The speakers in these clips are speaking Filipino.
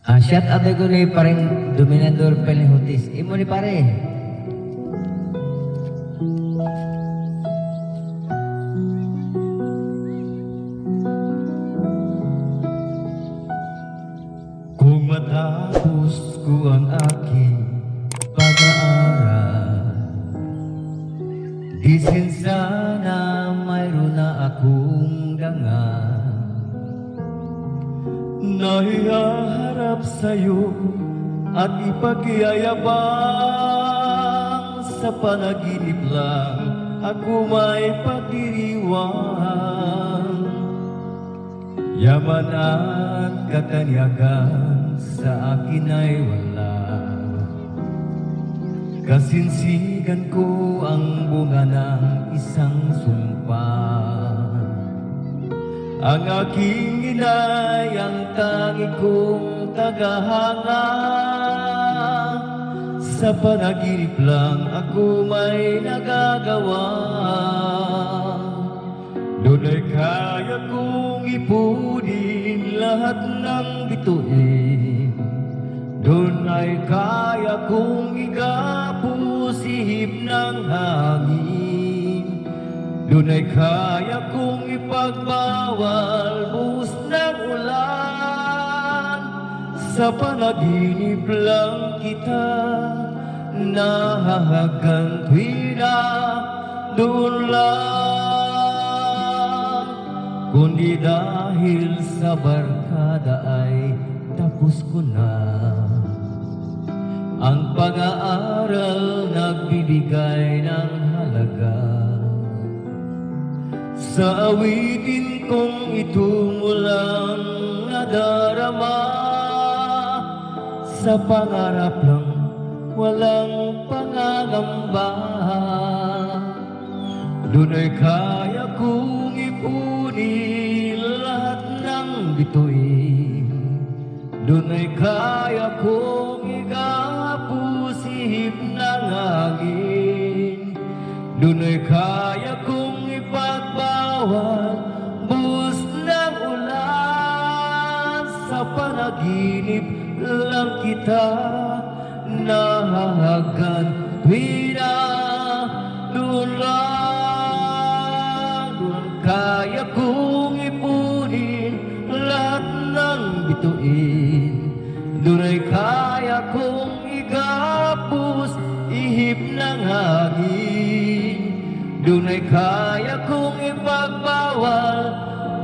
Shout out ko ni parang Dominador Pelihutis. Imo ni pare. Kung matapos ko ang aking pag-aaral, di sana mayroon na akong dangal. Nahiharap sa'yo at ipag-iayabang, sa panaginip lang ako may pagdiriwang. Yaman at katanyagan sa akin ay wala, kasinsigan ko ang bunga ng isang sumpa. Ang aking inay ang tangi kong tagahanga, sa panaginip lang ako may nagagawa. Doon ay kaya kong ipunin lahat ng bituin, doon ay kaya kong igapos ihip ng hangin, doon ay kaya kong ipagbawal buhos ng ulan. Sa panaginip lang kita nahahagan tuwira, doon lang. Kundi dahil sa barkada ay tapos ko na ang pag-aaral, nagbibigay ng halaga. Sa awitin kong ito mo lang nadarama, sa pangarap lang walang pangangamba. Doon ay kaya kong ipunin lahat ng bituin, doon ay kaya kong igapos ihip ng hangin, doon ay kaya kong ipagbawal buhos ng ulan. Sa panaginip lang kita nahahagan tuwira, doon lang. Doon kaya kong ipunin lahat ng bituin, doon ay kaya kong igapos ihip ng hangin, doon ay kaya kong ipagbawal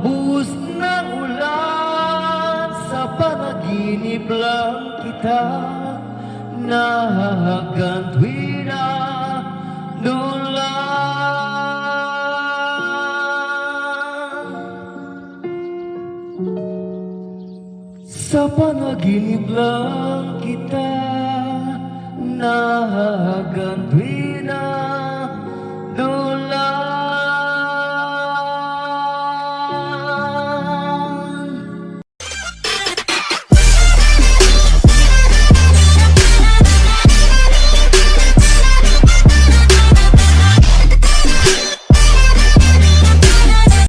buhos ng ulan. Sa panaginip lang kita nahahagan tuwira, doon lang. Sa panaginip lang kita nahahagan tuwira.